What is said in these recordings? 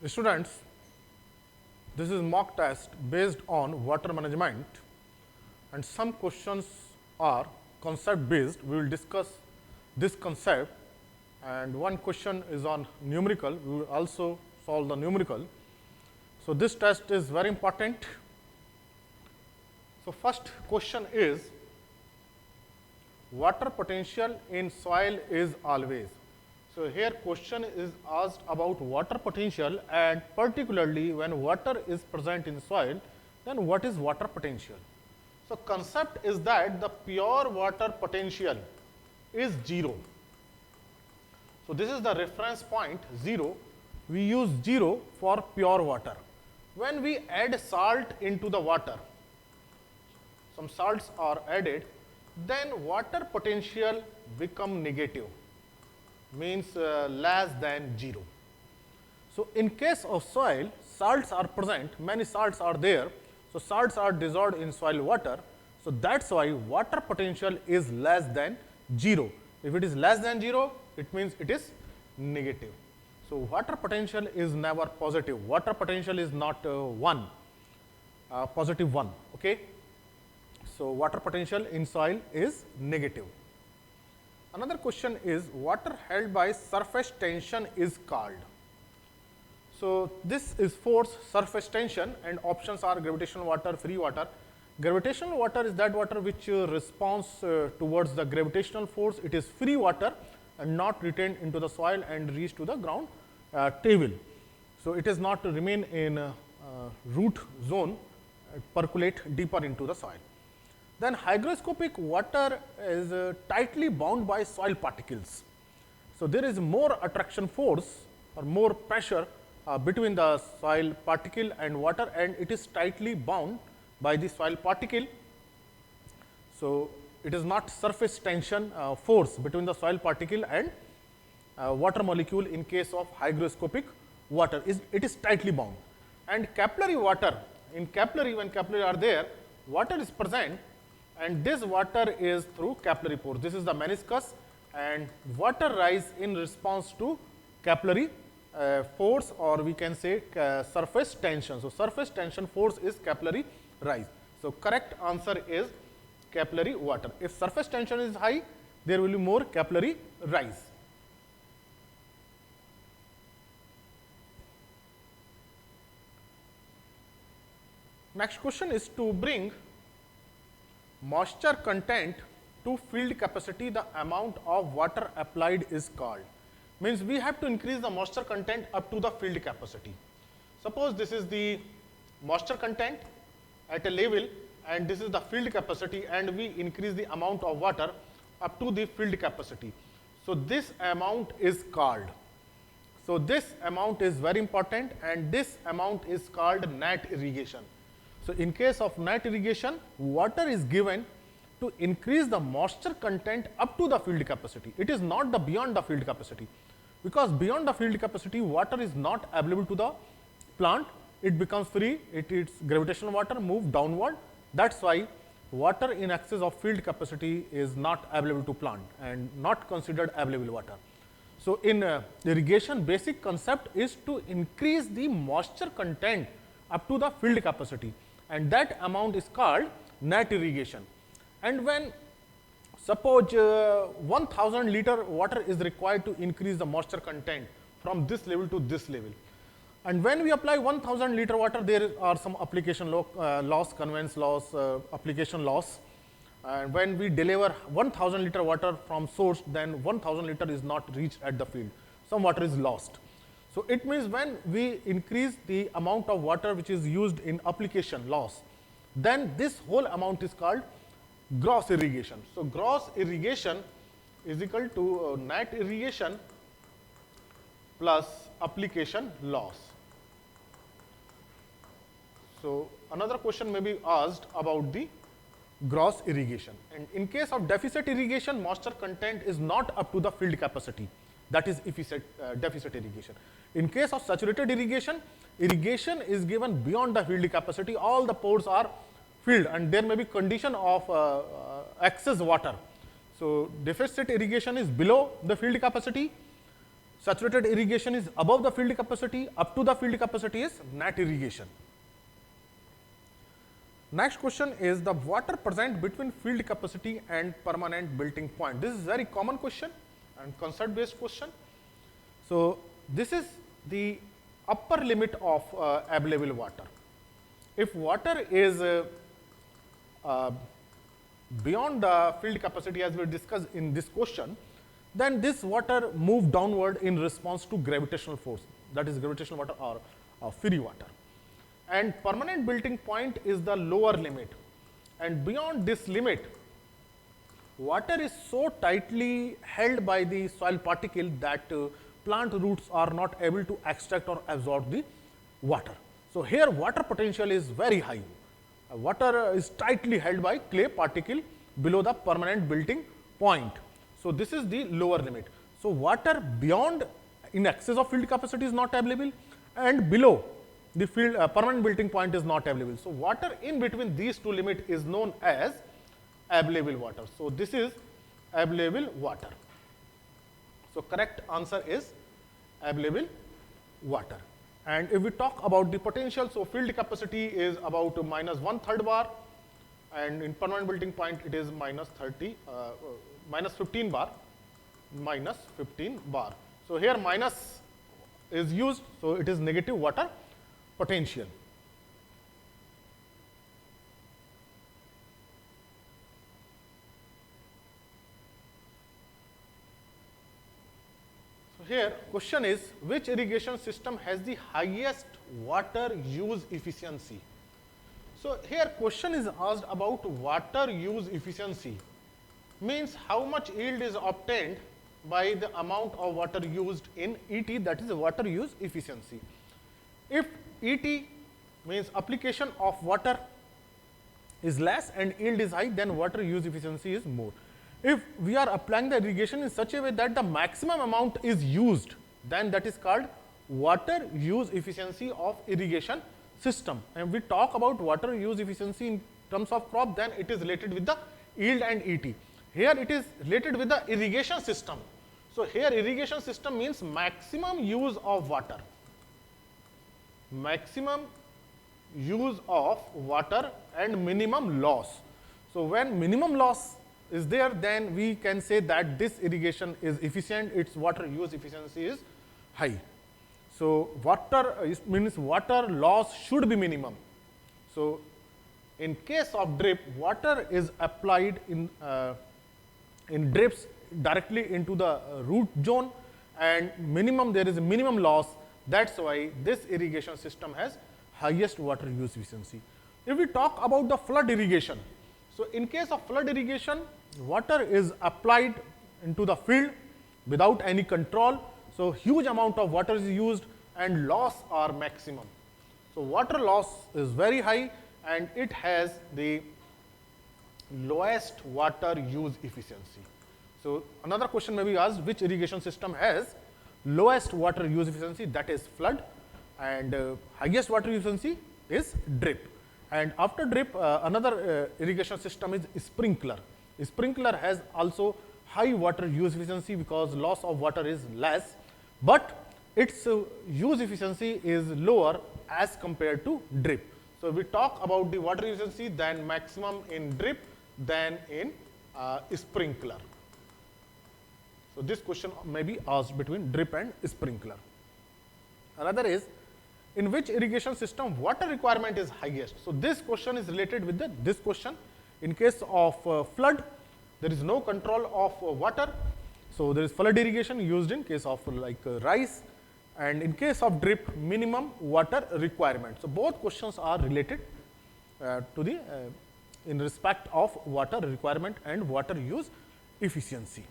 Students, this is mock test based on water management and some questions are concept based. We will discuss this concept and one question is on numerical. We will also solve the numerical. So, this test is very important. So, first question is water potential in soil is always. So, here question is asked about water potential and particularly when water is present in soil, then what is water potential? So, concept is that the pure water potential is 0. So, this is the reference point 0. We use 0 for pure water. When we add salt into the water, some salts are added, then water potential become negative, means less than 0. So, in case of soil, salts are present, many salts are there. So, salts are dissolved in soil water. So, that is why water potential is less than 0. If it is less than 0, it means it is negative. So, water potential is never positive. Water potential is not 1, positive 1. Okay? So, water potential in soil is negative. Another question is water held by surface tension is called. So, this is force, surface tension and options are gravitational water, free water. Gravitational water is that water which responds towards the gravitational force. It is free water and not retained into the soil and reach to the ground table. So, it is not to remain in root zone, percolate deeper into the soil. Then hygroscopic water is tightly bound by soil particles. So, there is more attraction force or more pressure between the soil particle and water and it is tightly bound by the soil particle. So, it is not surface tension force between the soil particle and water molecule in case of hygroscopic water, it is tightly bound. And capillary water, in capillary when capillary are there, water is present and this water is through capillary pores. This is the meniscus and water rise in response to capillary force or we can say surface tension. So, surface tension force is capillary rise. So, correct answer is capillary water. If surface tension is high, there will be more capillary rise. Next question is to bring moisture content to field capacity, the amount of water applied is called. Means we have to increase the moisture content up to the field capacity. Suppose this is the moisture content at a level and this is the field capacity and we increase the amount of water up to the field capacity. So, this amount is called. So, this amount is very important and this amount is called net irrigation. So, in case of net irrigation, water is given to increase the moisture content up to the field capacity. It is not the beyond the field capacity, because beyond the field capacity, water is not available to the plant. It becomes free, its gravitational water move downward. That is why water in excess of field capacity is not available to plant and not considered available water. So, in irrigation, basic concept is to increase the moisture content up to the field capacity and that amount is called net irrigation. And when suppose 1000 liter water is required to increase the moisture content from this level to this level. And when we apply 1000 liter water, there are some application loss, conveyance loss, application loss. And when we deliver 1000 liter water from source, then 1000 liter is not reached at the field. Some water is lost. So, it means when we increase the amount of water which is used in application loss, then this whole amount is called gross irrigation. So, gross irrigation is equal to net irrigation plus application loss. So, another question may be asked about the gross irrigation, and in case of deficit irrigation, moisture content is not up to the field capacity, that is deficit irrigation. In case of saturated irrigation, irrigation is given beyond the field capacity, all the pores are filled and there may be condition of excess water. So, deficit irrigation is below the field capacity, Saturated irrigation is above the field capacity, up to the field capacity is net irrigation. Next question is the water present between field capacity and permanent built-in point. This is very common question and concept based question. So, this is the upper limit of available water. If water is beyond the field capacity as we discussed in this question, then this water move downward in response to gravitational force, that is gravitational water or free water. And permanent built-in point is the lower limit, and beyond this limit water is so tightly held by the soil particle that plant roots are not able to extract or absorb the water. So, here water potential is very high. Water is tightly held by clay particle below the permanent built-in point. So, this is the lower limit. So, water beyond in excess of field capacity is not available, and below the field permanent built-in point is not available. So, water in between these two limits is known as available water. So, this is available water. So, correct answer is available water. And if we talk about the potential, so field capacity is about minus 1/3 bar, and in permanent built-in point it is minus 15 bar, minus 15 bar. So, here minus is used, so it is negative water potential. So, here question is which irrigation system has the highest water use efficiency. So, here question is asked about water use efficiency, means how much yield is obtained by the amount of water used in ET, that is water use efficiency. If ET means application of water is less and yield is high, then water use efficiency is more. If we are applying the irrigation in such a way that the maximum amount is used, then that is called water use efficiency of irrigation system. And we talk about water use efficiency in terms of crop, then it is related with the yield and ET. Here it is related with the irrigation system. So, here irrigation system means maximum use of water, maximum use of water and minimum loss. So, when minimum loss is there, then we can say that this irrigation is efficient, its water use efficiency is high. So, water means water loss should be minimum. So, in case of drip, water is applied in drips directly into the root zone, and minimum there is a minimum loss. That's why this irrigation system has highest water use efficiency. If we talk about the flood irrigation, so in case of flood irrigation, water is applied into the field without any control. So, huge amount of water is used and loss are maximum. So, water loss is very high and it has the lowest water use efficiency. So, another question may be asked, which irrigation system has lowest water use efficiency, that is flood, and highest water efficiency is drip. And after drip, another irrigation system is sprinkler. Sprinkler has also high water use efficiency because loss of water is less, but its use efficiency is lower as compared to drip. So, we talk about the water efficiency, then maximum in drip, then in sprinkler. So, this question may be asked between drip and sprinkler. Another is, in which irrigation system water requirement is highest. So, this question is related with this question. In case of flood, there is no control of water. So, there is flood irrigation used in case of like rice, and in case of drip, minimum water requirement. So, both questions are related to the in respect of water requirement and water use efficiency.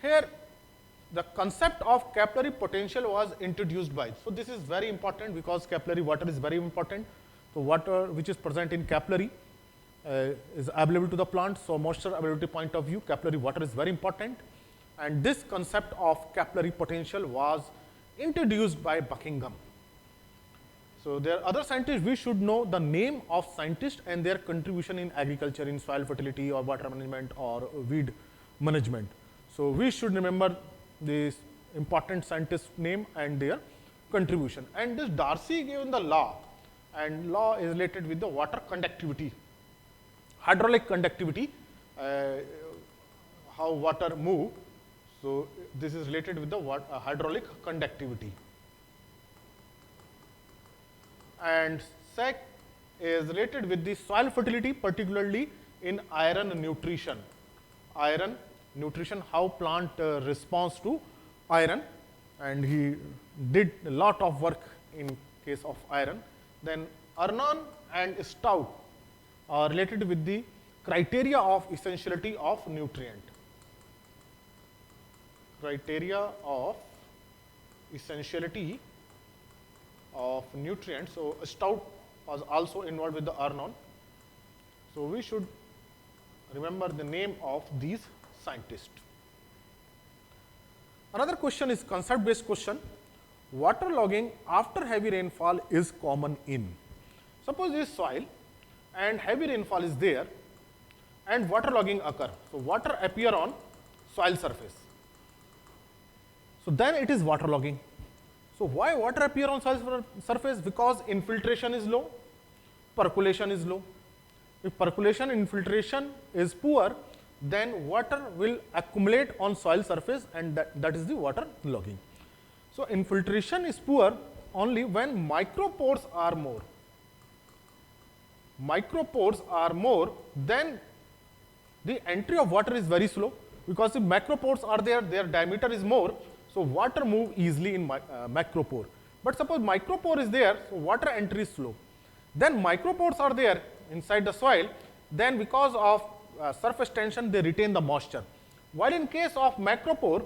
Here the concept of capillary potential was introduced by. So, this is very important because capillary water is very important. So, water which is present in capillary is available to the plant. So, moisture availability point of view, capillary water is very important, and this concept of capillary potential was introduced by Buckingham. So there are other scientists, we should know the name of scientists and their contribution in agriculture, in soil fertility or water management or weed management. So we should remember this important scientist name and their contribution. And this Darcy given the law, and law is related with the water conductivity, hydraulic conductivity, how water move. So this is related with the hydraulic conductivity. And sec is related with the soil fertility, particularly in iron nutrition. Iron nutrition, how plant responds to iron, and he did a lot of work in case of iron. Then Arnon and Stout are related with the criteria of essentiality of nutrient. Criteria of essentiality of nutrients. So Stout was also involved with the Arnon. So we should remember the name of these scientists. Another question is concept based question. Water logging after heavy rainfall is common in. Suppose this soil and heavy rainfall is there and water logging occur. So water appear on soil surface. So then it is water logging. So why water appear on soil surface? Because infiltration is low, percolation is low. If percolation infiltration is poor, then water will accumulate on soil surface, and that is the water logging. So infiltration is poor only when micropores are more. Micropores are more, then the entry of water is very slow, because if macropores are there, their diameter is more, so water move easily in macropore. But suppose micropore is there, so water entry is slow. Then micropores are there inside the soil, then because of surface tension, they retain the moisture. While in case of macropore,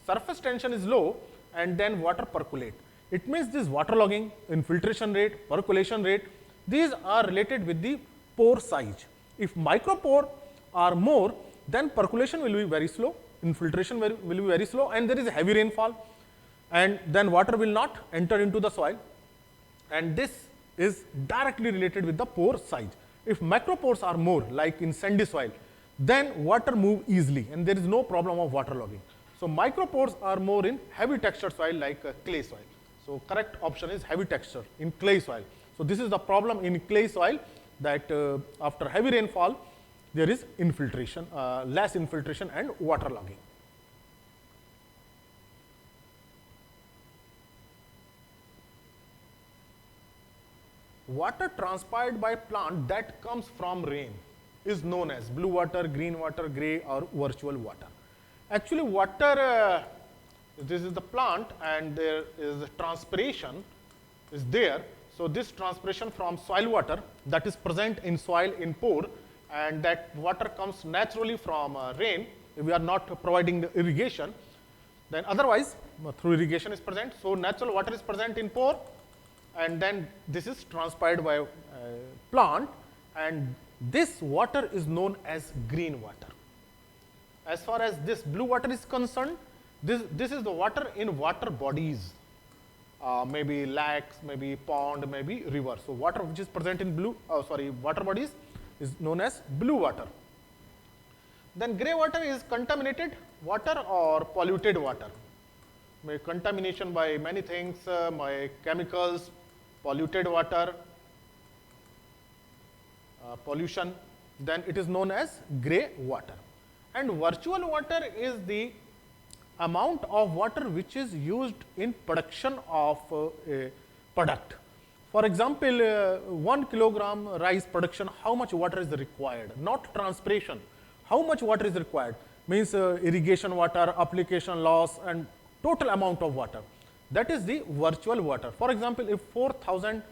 surface tension is low and then water percolate. It means this water logging, infiltration rate, percolation rate, these are related with the pore size. If micropore are more, then percolation will be very slow, infiltration will be very slow, and there is a heavy rainfall, and then water will not enter into the soil, and this is directly related with the pore size. If macropores are more, like in sandy soil, then water move easily and there is no problem of water logging. So micropores are more in heavy textured soil like clay soil. So correct option is heavy texture in clay soil. So this is the problem in clay soil, that after heavy rainfall, there is infiltration, less infiltration and water logging. Water transpired by plant that comes from rain is known as blue water, green water, gray, or virtual water. Actually, water, this is the plant and there is transpiration is there. So this transpiration from soil water that is present in soil in pore, and that water comes naturally from rain if we are not providing the irrigation. Then otherwise, through irrigation is present. So natural water is present in pore, and then this is transpired by plant, and this water is known as green water. As far as this blue water is concerned, this is the water in water bodies, maybe lakes, maybe pond, maybe river. So water which is present in water bodies is known as blue water. Then gray water is contaminated water or polluted water. By contamination by many things, by chemicals, polluted water, pollution, then it is known as gray water. And virtual water is the amount of water which is used in production of a product. For example, 1 kilogram rice production, how much water is required? Not transpiration. How much water is required? Means irrigation water, application loss, and total amount of water. That is the virtual water. For example, if 4,000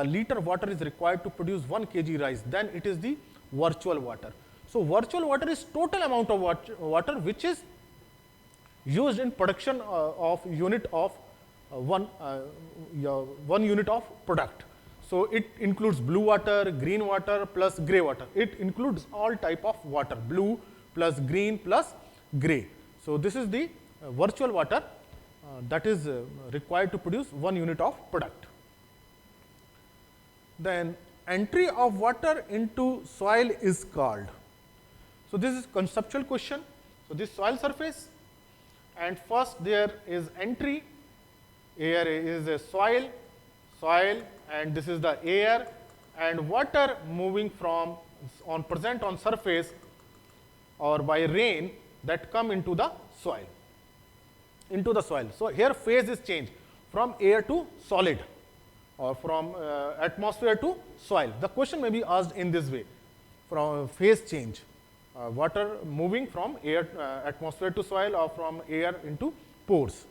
liter water is required to produce 1 kg rice, then it is the virtual water. So virtual water is total amount of water which is used in production of unit of one unit of product. So it includes blue water, green water plus gray water. It includes all type of water, blue plus green plus gray. So this is the virtual water that is required to produce 1 unit of product. then entry of water into soil is called. So, this is conceptual question. So, this soil surface, and first there is entry, air is a soil, and this is the air, and water moving from present on surface or by rain that come into the soil. So, here phase is changed from air to solid or from atmosphere to soil. The question may be asked in this way, from phase change, water moving from air atmosphere to soil or from air into pores.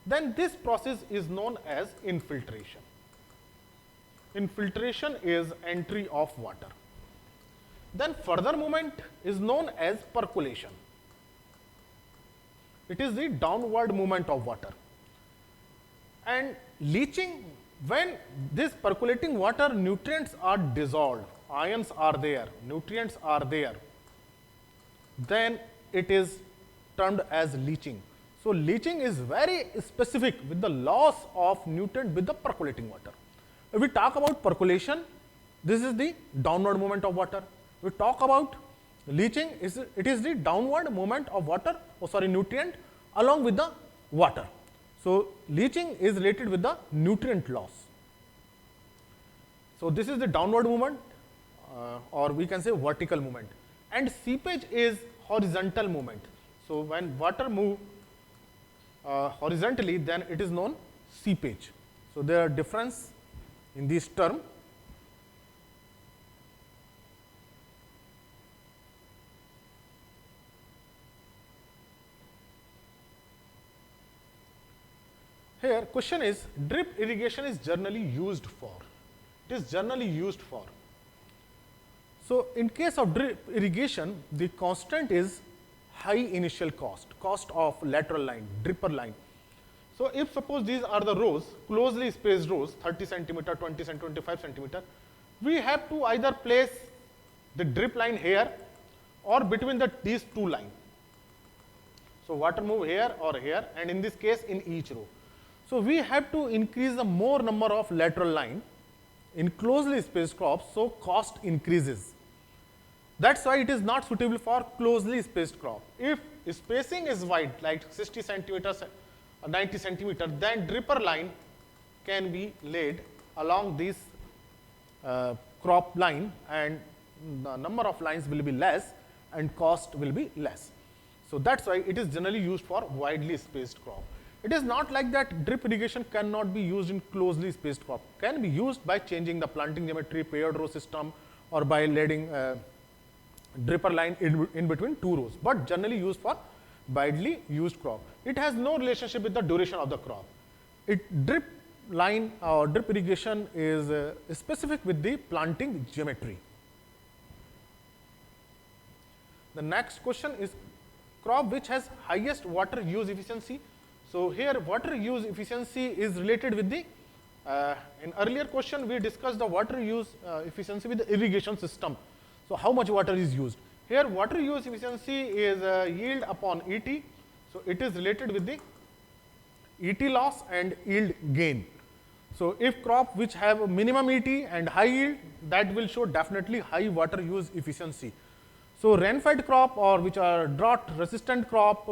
Then this process is known as infiltration. Infiltration is entry of water. Then further movement is known as percolation. It is the downward movement of water. And leaching, when this percolating water, nutrients are dissolved, ions are there, nutrients are there, then it is termed as leaching. So, leaching is very specific with the loss of nutrient with the percolating water. If we talk about percolation, this is the downward movement of water. We talk about leaching, it is the downward movement of water, nutrient along with the water. So, leaching is related with the nutrient loss. So, this is the downward movement or we can say vertical movement, and seepage is horizontal movement. So, when water move horizontally, then it is known seepage. So, there are difference in this term. Here question is, drip irrigation is generally used for. It is generally used for. So, in case of drip irrigation, the constant is high initial cost of lateral line, dripper line. So, if suppose these are the rows, closely spaced rows, 30 centimeter, 20 centimeter, 25 centimeter, we have to either place the drip line here or between these two lines. So, water move here or here, and in this case in each row. So, we have to increase the more number of lateral line in closely spaced crops, so cost increases. That is why it is not suitable for closely spaced crop. If spacing is wide, like 60 centimeters, 90 centimeter, then dripper line can be laid along this crop line, and the number of lines will be less and cost will be less. So, that is why it is generally used for widely spaced crop. It is not like that drip irrigation cannot be used in closely spaced crop. Can be used by changing the planting geometry, paired row system, or by laying dripper line in between two rows, but generally used for widely used crop. It has no relationship with the duration of the crop. Drip line or drip irrigation is specific with the planting geometry. The next question is crop which has highest water use efficiency. So, here water use efficiency is related with the, in earlier question we discussed the water use efficiency with the irrigation system. So, how much water is used? Here water use efficiency is yield upon ET. So, it is related with the ET loss and yield gain. So, if crop which have minimum ET and high yield, that will show definitely high water use efficiency. So, rain-fed crop or which are drought resistant crop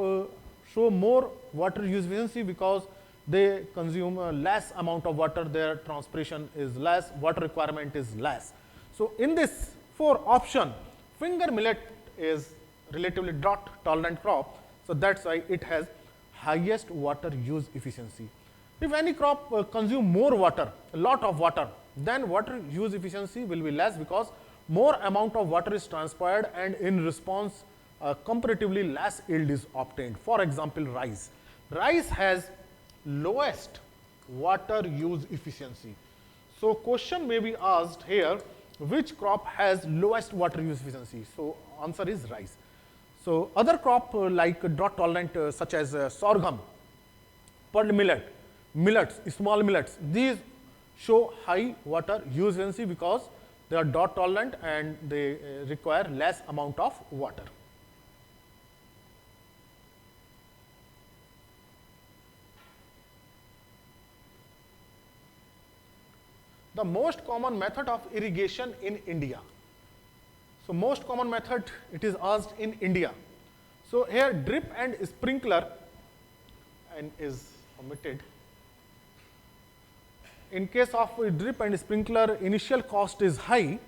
show more water use efficiency because they consume less amount of water, their transpiration is less, water requirement is less. So, in this 4 option, finger millet is relatively drought tolerant crop. So, that is why it has highest water use efficiency. If any crop consume more water, a lot of water, then water use efficiency will be less because more amount of water is transpired, and in response comparatively less yield is obtained. For example, rice. Rice has lowest water use efficiency. So, question may be asked here, which crop has lowest water use efficiency? So, answer is rice. So, other crop like drought tolerant such as sorghum, pearl millet, millets, small millets, these show high water use efficiency because they are drought tolerant and they require less amount of water. the most common method of irrigation in India. So most common method it is asked in India. So here drip and sprinkler and is omitted. In case of drip and sprinkler, initial cost is high,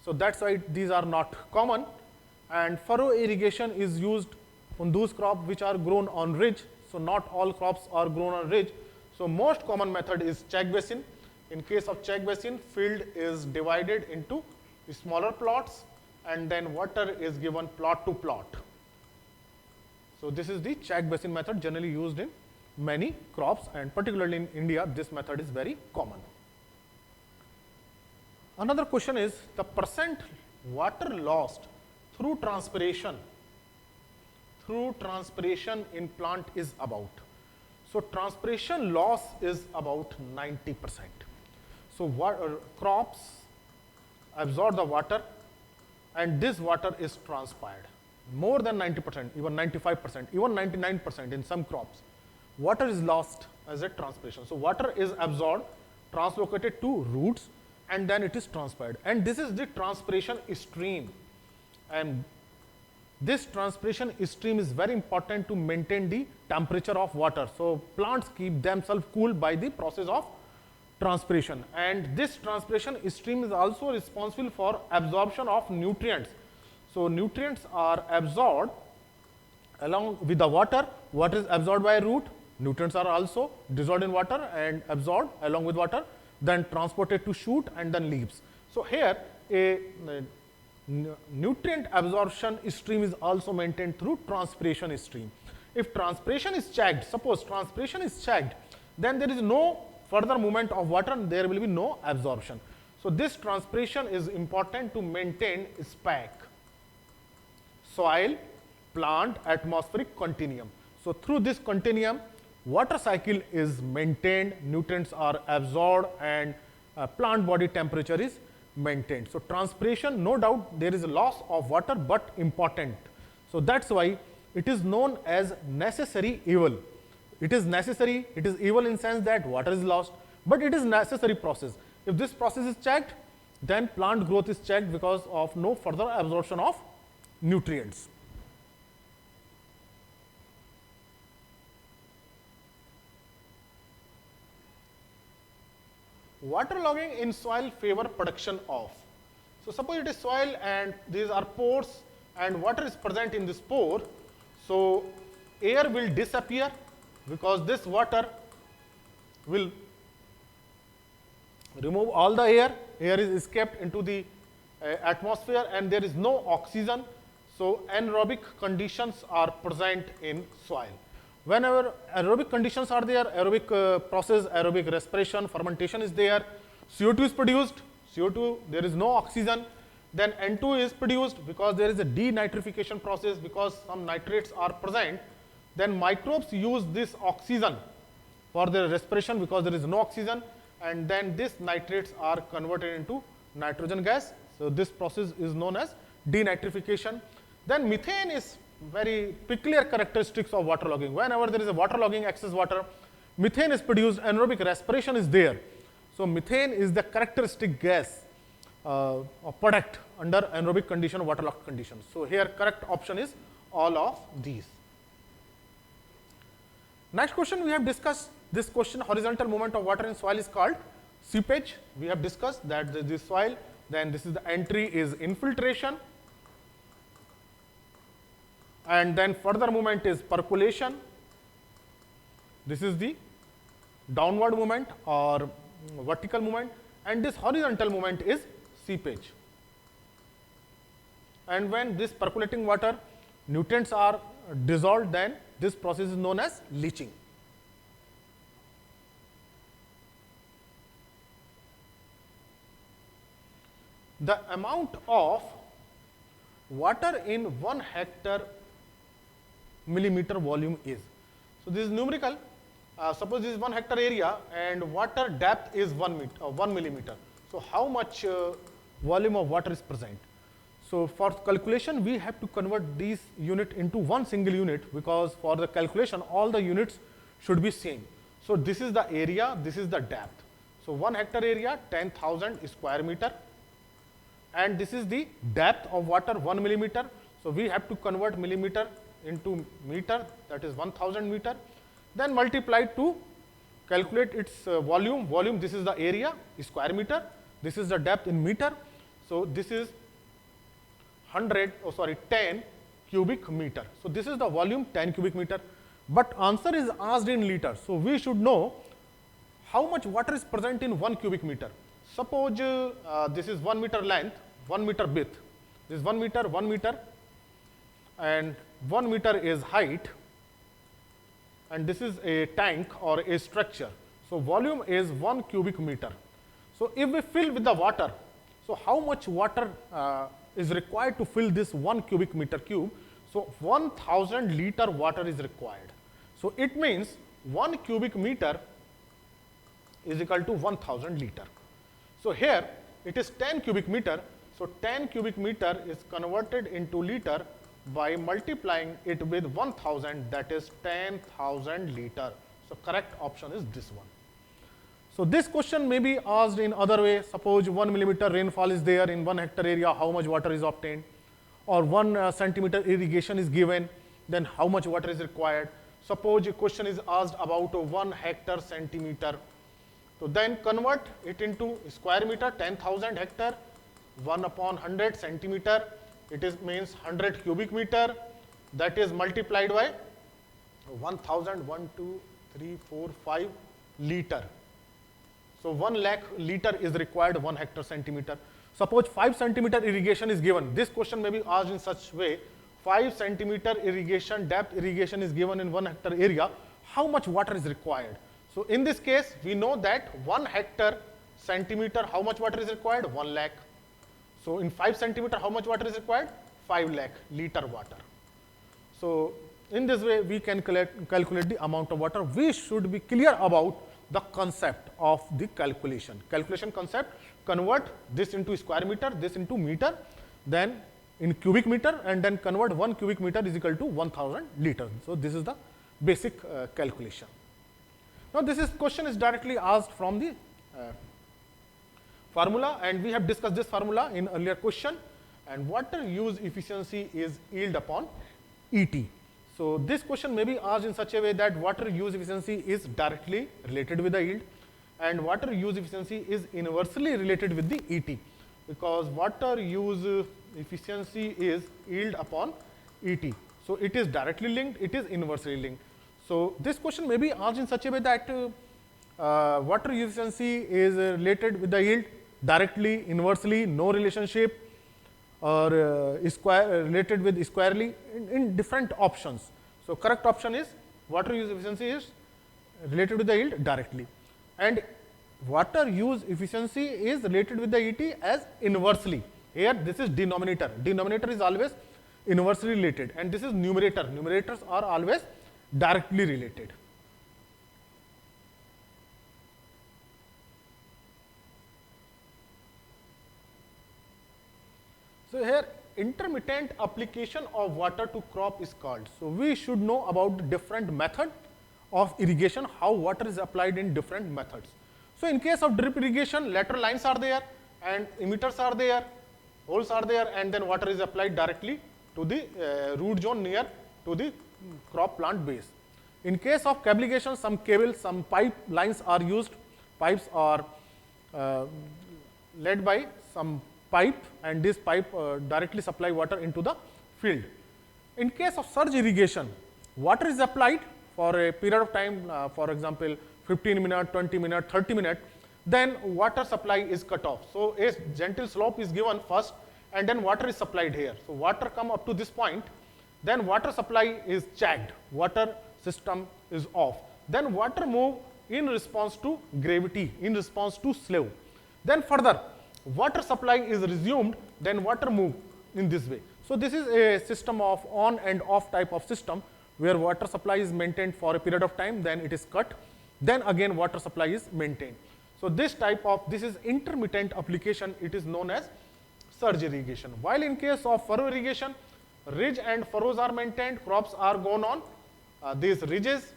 so that's why these are not common. And furrow irrigation is used on those crops which are grown on ridge. So not all crops are grown on ridge. So most common method is check basin. In case of check basin, field is divided into smaller plots and then water is given plot to plot. So this is the check basin method generally used in many crops, and particularly in India, this method is very common. Another question is the percent water lost through transpiration in plant is about. So transpiration loss is about 90%. So crops absorb the water and this water is transpired. More than 90%, even 95%, even 99% in some crops. Water is lost as a transpiration. So water is absorbed, translocated to roots, and then it is transpired. And this is the transpiration stream. And this transpiration stream is very important to maintain the temperature of water. So plants keep themselves cool by the process of transpiration. And this transpiration stream is also responsible for absorption of nutrients. So nutrients are absorbed along with the water. Water is absorbed by a root. Nutrients are also dissolved in water and absorbed along with water, then transported to shoot and then leaves. So here a nutrient absorption stream is also maintained through transpiration stream. If transpiration is checked, suppose transpiration is checked, then there is no further movement of water and there will be no absorption. So this transpiration is important to maintain SPAC, soil, plant, atmospheric continuum. So through this continuum, water cycle is maintained, nutrients are absorbed, and plant body temperature is maintained. So transpiration, no doubt there is a loss of water, but important. So that's why it is known as necessary evil. It is necessary, it is evil in sense that water is lost, but it is necessary process. If this process is checked, then plant growth is checked because of no further absorption of nutrients. Waterlogging in soil favor production of. So suppose it is soil and these are pores and water is present in this pore. So air will disappear because this water will remove all the air. Air is escaped into the atmosphere and there is no oxygen. So anaerobic conditions are present in soil. Whenever aerobic conditions are there, aerobic process, aerobic respiration, fermentation is there, CO2 is produced, CO2, there is no oxygen, then N2 is produced because there is a denitrification process because some nitrates are present, then microbes use this oxygen for their respiration because there is no oxygen, and then these nitrates are converted into nitrogen gas. So this process is known as denitrification. Then methane is very peculiar characteristics of waterlogging. Whenever there is a waterlogging, excess water, methane is produced, anaerobic respiration is there. So methane is the characteristic gas or product under anaerobic condition, waterlogged conditions. So here correct option is all of these. Next question we have discussed, this question horizontal movement of water in soil is called seepage. We have discussed that this soil, then this is the entry is infiltration, and then further movement is percolation. This is the downward movement or vertical movement, and this horizontal movement is seepage. And when this percolating water nutrients are dissolved, then this process is known as leaching. The amount of water in 1 hectare millimeter volume is. So this is numerical. Suppose this is 1 hectare area and water depth is 1 millimeter. So how much volume of water is present? So for calculation, we have to convert these unit into one single unit because for the calculation, all the units should be same. So this is the area, this is the depth. So 1 hectare area, 10,000 square meter. And this is the depth of water, 1 millimeter. So we have to convert millimeter into meter, that is 1000 meter. Then multiply to calculate its volume. Volume, this is the area, square meter. This is the depth in meter. So this is 10 cubic meter. So this is the volume, 10 cubic meter. But answer is asked in liter. So we should know how much water is present in 1 cubic meter. Suppose this is 1 meter length, 1 meter width. This is 1 meter, and 1 meter is height, and this is a tank or a structure. So volume is 1 cubic meter. So if we fill with the water, so how much water is required to fill this 1 cubic meter cube? So 1000 liter water is required. So it means 1 cubic meter is equal to 1000 liter. So here it is 10 cubic meter. So 10 cubic meter is converted into liter by multiplying it with 1000, that is 10,000 liter. So correct option is this one. So this question may be asked in other way. Suppose 1 millimeter rainfall is there in 1 hectare area, how much water is obtained? Or 1 centimeter irrigation is given, then how much water is required? Suppose a question is asked about 1 hectare centimeter. So then convert it into square meter, 10,000 hectare, 1 upon 100 centimeter. It is means 100 cubic meter, that is multiplied by 1000, 1, 2, 3, 4, 5 liter. So 1 lakh liter is required 1 hectare centimeter. Suppose 5 centimeter irrigation is given. This question may be asked in such way. 5 centimeter irrigation, depth irrigation is given in 1 hectare area. How much water is required? So in this case, we know that 1 hectare centimeter, how much water is required? 1 lakh. So in 5 centimeter, how much water is required? 5 lakh liter water. So in this way, we can calculate the amount of water. We should be clear about the concept of the calculation. Calculation concept, convert this into square meter, this into meter, then in cubic meter, and then convert 1 cubic meter is equal to 1000 liters. So this is the basic calculation. Now this question is directly asked from the formula, and we have discussed this formula in earlier question. And water use efficiency is yield upon ET. So this question may be asked in such a way that water use efficiency is directly related with the yield, and water use efficiency is inversely related with the ET, because water use efficiency is yield upon ET. So it is directly linked, it is inversely linked. So this question may be asked in such a way that water use efficiency is related with the yield directly, inversely, no relationship, or related with squarely, in different options. So correct option is water use efficiency is related with the yield directly, and water use efficiency is related with the ET as inversely. Here this is denominator. Denominator is always inversely related, and this is numerator. Numerators are always directly related. So here intermittent application of water to crop is called. So we should know about the different method of irrigation, how water is applied in different methods. So in case of drip irrigation, lateral lines are there and emitters are there, holes are there, and then water is applied directly to the root zone near to the crop plant base. In case of cabligation, some cable, some pipe lines are used. Pipes are led by some pipe, and this pipe directly supply water into the field. In case of surge irrigation, water is applied for a period of time, for example 15 minutes, 20 minutes, 30 minutes, then water supply is cut off. So a gentle slope is given first, and then water is supplied here. So water come up to this point, then water supply is checked, water system is off. Then water move in response to gravity, in response to slow. Then further water supply is resumed, then water move in this way. So this is a system of on and off type of system, where water supply is maintained for a period of time, then it is cut, then again water supply is maintained. So this type of, this is intermittent application, it is known as surge irrigation. While in case of furrow irrigation, ridge and furrows are maintained, crops are gone on these ridges,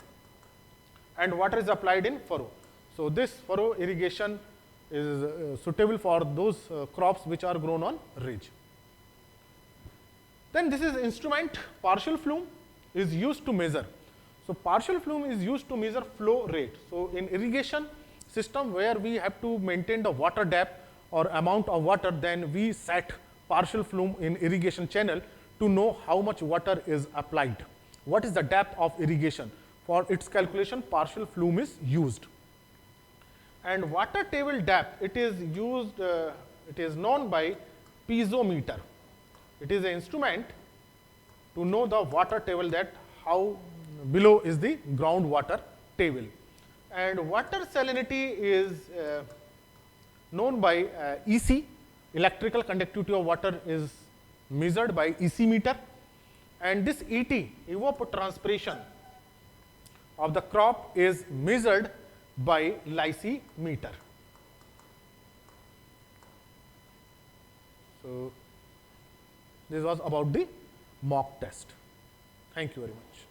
and water is applied in furrow. So, this furrow irrigation is suitable for those crops which are grown on ridge. Then this is instrument partial flume is used to measure. So, partial flume is used to measure flow rate. So, in irrigation system where we have to maintain the water depth or amount of water, then we set partial flume in irrigation channel to know how much water is applied. What is the depth of irrigation? For its calculation, partial flume is used. And water table depth, it is used, it is known by piezometer. It is an instrument to know the water table, that how below is the groundwater table. And water salinity is known by EC, electrical conductivity of water is measured by EC meter, and this ET, evapotranspiration of the crop, is measured by lysimeter. So, this was about the mock test. Thank you very much.